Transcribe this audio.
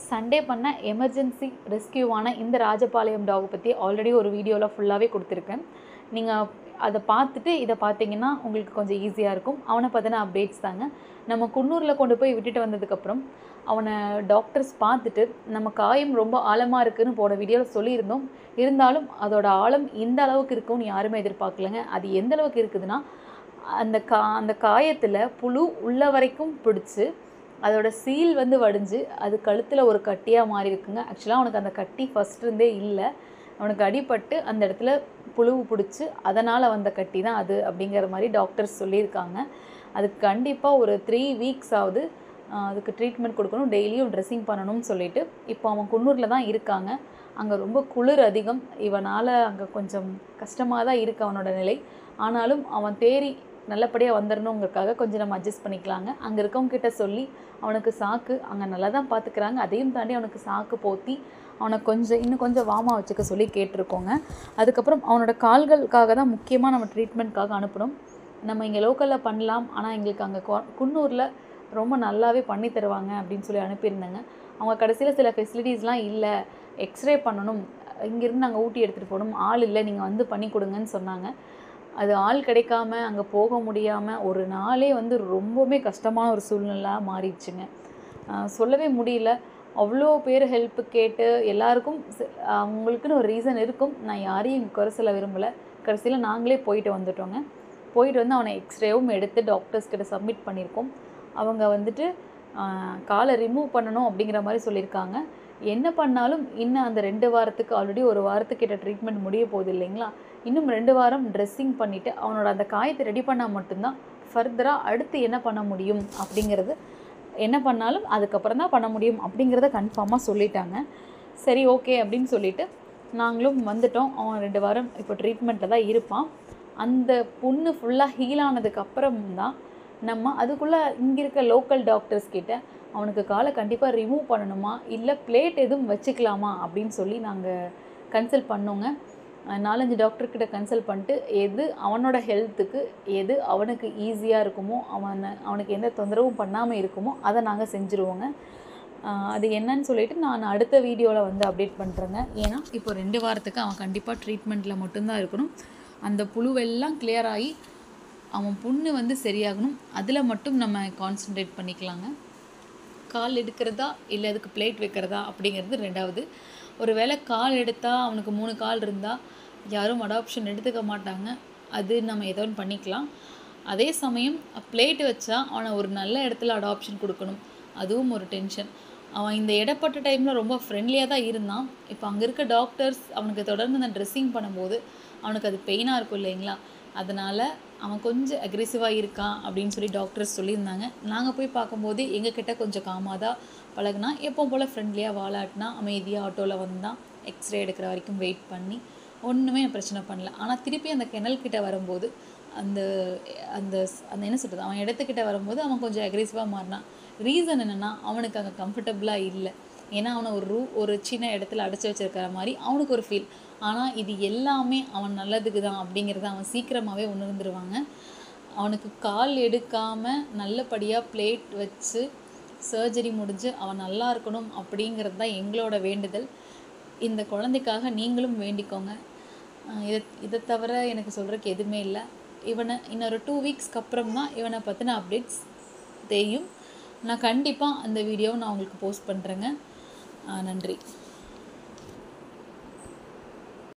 Sunday பண்ண emergency ரெஸ்கியூவான இந்த Rajapalayam talk பற்றி ஆல்ரெடி ஒரு வீடியோவில் ஃபுல்லாகவே கொடுத்துருக்கேன். நீங்கள் அதை பார்த்துட்டு இதை பார்த்தீங்கன்னா உங்களுக்கு கொஞ்சம் ஈஸியாக இருக்கும். அவனை பற்றின அப்டேட்ஸ் தாங்க. நம்ம குன்னூரில் கொண்டு போய் விட்டுட்டு வந்ததுக்கப்புறம் அவனை டாக்டர்ஸ் பார்த்துட்டு நம்ம காயம் ரொம்ப ஆழமாக இருக்குதுன்னு போன வீடியோவில் சொல்லியிருந்தோம். இருந்தாலும் அதோட ஆழம் இந்த அளவுக்கு இருக்கும்னு யாருமே எதிர்பார்க்கலங்க. அது எந்த அளவுக்கு இருக்குதுன்னா, அந்த காயத்தில் புழு உள்ள வரைக்கும் பிடிச்சி அதோட சீல் வடிஞ்சு அது கழுத்தில் ஒரு கட்டியாக மாறி இருக்குங்க. ஆக்சுவலாக அவனுக்கு அந்த கட்டி ஃபஸ்ட் இருந்தே இல்லை. அவனுக்கு அடிபட்டு அந்த இடத்துல புழு பிடிச்சி அதனால் வந்த கட்டி தான் அது அப்படிங்கிற மாதிரி டாக்டர்ஸ் சொல்லியிருக்காங்க. அதுக்கு கண்டிப்பாக ஒரு 3 வீக்ஸ் ஆகுது அதுக்கு ட்ரீட்மெண்ட் கொடுக்கணும், டெய்லியும் ட்ரெஸ்ஸிங் பண்ணணும்னு சொல்லிட்டு இப்போ அவன் குன்னூரில் தான் இருக்காங்க. அங்கே ரொம்ப குளிர் அதிகம். இவனால் அங்கே கொஞ்சம் கஷ்டமாக தான் இருக்குது அவனோட நிலை. ஆனாலும் அவன் தேறி நல்லபடியாக வந்துடணுங்கிறதுக்காக கொஞ்சம் நம்ம அட்ஜஸ்ட் பண்ணிக்கலாங்க. அங்கே இருக்கவங்ககிட்ட சொல்லி அவனுக்கு சாக்கு அங்கே நல்லா தான் பார்த்துக்கிறாங்க. அதையும் தாண்டி அவனுக்கு சாக்கு போற்றி அவனை இன்னும் கொஞ்சம் வாமா வச்சுக்க சொல்லி கேட்டிருக்கோங்க. அதுக்கப்புறம் அவனோட கால்களுக்காக தான் முக்கியமாக நம்ம ட்ரீட்மெண்ட்காக அனுப்பணும். நம்ம இங்கே லோக்கலில் பண்ணலாம், ஆனால் எங்களுக்கு அங்கே குன்னூரில் ரொம்ப நல்லாவே பண்ணி தருவாங்க அப்படின்னு சொல்லி அனுப்பியிருந்தேங்க. அவங்க கடைசியில் சில ஃபெசிலிட்டிஸ்லாம் இல்லை, எக்ஸ்ரே பண்ணணும், இங்கேருந்து நாங்கள் ஊட்டி எடுத்துகிட்டு போகணும், ஆள் இல்லை, நீங்கள் வந்து பண்ணி கொடுங்கன்னு சொன்னாங்க. அது ஆள் கிடைக்காம அங்கே போக முடியாமல் ஒரு நாளே ரொம்பவுமே கஷ்டமான ஒரு சூழ்நிலை மாறிடுச்சுங்க. சொல்லவே முடியல. அவ்வளோ பேர் ஹெல்ப்பு கேட்டு எல்லாருக்கும் அவங்களுக்குன்னு ஒரு ரீசன் இருக்கும். நான் யாரையும் குறை சொல்ல விரும்பலை. கடைசியில் நாங்களே போயிட்டு வந்துட்டோங்க. போயிட்டு வந்து அவனை எக்ஸ்ரேவும் எடுத்து டாக்டர்ஸ்கிட்ட சப்மிட் பண்ணியிருக்கோம். அவங்க காலை ரிமூவ் பண்ணணும் அப்படிங்கிற மாதிரி சொல்லியிருக்காங்க. என்ன பண்ணாலும் இன்னும் அந்த 2 வாரத்துக்கு ஆல்ரெடி 1 வாரத்துக்கிட்ட ட்ரீட்மெண்ட் முடிய போகுது இல்லைங்களா, இன்னும் 2 வாரம் ட்ரெஸ்ஸிங் பண்ணிவிட்டு அவனோட அந்த காயத்தை ரெடி பண்ணால் மட்டும்தான் ஃபர்தராக அடுத்து என்ன பண்ண முடியும் அப்படிங்கிறது, என்ன பண்ணாலும் அதுக்கப்புறம் தான் பண்ண முடியும் அப்படிங்கிறத கன்ஃபார்மாக சொல்லிட்டாங்க. சரி ஓகே அப்படின்னு சொல்லிவிட்டு நாங்களும் வந்துட்டோம். அவன் 2 வாரம் இப்போ ட்ரீட்மெண்ட்டில் தான் இருப்பான். அந்த புண்ணு ஃபுல்லாக ஹீல் ஆனதுக்கப்புறம் தான் நம்ம அதுக்குள்ளே இங்கே இருக்க லோக்கல் டாக்டர்ஸ் கிட்ட அவனுக்கு காலை கண்டிப்பாக ரிமூவ் பண்ணணுமா இல்லை பிளேட் எதுவும் வச்சுக்கலாமா அப்படின்னு சொல்லி நாங்கள் கன்சல்ட் பண்ணோங்க. 4-5 டாக்டர்கிட்ட கன்சல்ட் பண்ணிட்டு எது அவனோட ஹெல்த்துக்கு எது அவனுக்கு ஈஸியாக இருக்குமோ, அவனுக்கு எந்த தொந்தரவும் பண்ணாமல் இருக்குமோ அதை நாங்கள் செஞ்சுருவோங்க. அது என்னன்னு சொல்லிட்டு நான் அடுத்த வீடியோவில் அப்டேட் பண்ணுறேங்க. ஏன்னா இப்போ 2 வாரத்துக்கு அவன் கண்டிப்பாக ட்ரீட்மெண்ட்டில் மட்டும்தான் இருக்கணும். அந்த புழுவெல்லாம் கிளியர் ஆகி அவன் புண்ணு சரியாகணும். அதில் மட்டும் நம்ம கான்சன்ட்ரேட் பண்ணிக்கலாங்க. கால் எடுக்கிறதா இல்லை அதுக்கு பிளேட் வைக்கிறதா அப்படிங்கிறது 2வது. ஒரு வேளை கால் எடுத்தால் அவனுக்கு 3 கால் இருந்தால் யாரும் அடாப்ஷன் எடுத்துக்க மாட்டாங்க. அது நம்ம ஏதோ ஒன்று பண்ணிக்கலாம். அதே சமயம் பிளேட் வச்சா அவனை ஒரு நல்ல இடத்துல அடாப்ஷன் கொடுக்கணும். அதுவும் ஒரு டென்ஷன். அவன் இந்த இடப்பட்ட டைமில் ரொம்ப ஃப்ரெண்ட்லியாக தான் இருந்தான். இப்போ அங்கே இருக்க டாக்டர்ஸ் அவனுக்கு தொடர்ந்து அந்த ட்ரெஸ்ஸிங் பண்ணும்போது அவனுக்கு அது பெயினாக இருக்கும் இல்லைங்களா, அதனால் அவன் கொஞ்சம் அக்ரெசிவாக இருக்கான் அப்படின்னு சொல்லி டாக்டர்ஸ் சொல்லியிருந்தாங்க. நாங்கள் போய் பார்க்கும்போது எங்ககிட்ட கொஞ்சம் காமாக தான் பழகுனா, எப்போ போல் ஃப்ரெண்ட்லியாக வாலாட்டினா, அமைதியாக ஆட்டோவில் வந்தான். எக்ஸ்ரே எடுக்கிற வரைக்கும் வெயிட் பண்ணி ஒன்றுமே பிரச்சனை பண்ணல. ஆனால் திருப்பி அந்த கிணல்கிட்ட வரும்போது அந்த அந்த அந்த என்ன சொல்கிறது, அவன் இடத்துக்கிட்ட வரும்போது அவன் கொஞ்சம் அக்ரெசிவாக மாறினான். ரீசன் என்னென்னா, அவனுக்கு அங்கே கம்ஃபர்டபுளாக இல்லை. ஏன்னா அவனை ஒரு சின்ன இடத்துல அடைச்சி வச்சிருக்கிற மாதிரி அவனுக்கு ஒரு ஃபீல். ஆனால் இது எல்லாமே அவன் நல்லதுக்கு தான் அப்படிங்கிறத அவன் சீக்கிரமாகவே உணர்ந்துருவாங்க. அவனுக்கு கால் எடுக்காமல் நல்லபடியாக பிளேட் வச்சு சர்ஜரி முடிஞ்சு அவன் நல்லா இருக்கணும் அப்படிங்கிறது தான் எங்களோட வேண்டுதல். இந்த குழந்தைக்காக நீங்களும் வேண்டிக்கோங்க. இதை தவிர எனக்கு சொல்கிறதுக்கு எதுவுமே இல்லை. இவனை இன்னொரு 2 வீக்ஸ்க்கு அப்புறம் தான் இவனை பற்றின அப்டேட்ஸ் தெரியும். நான் கண்டிப்பாக அந்த வீடியோவை நான் உங்களுக்கு போஸ்ட் பண்ணுறேங்க. நன்றி.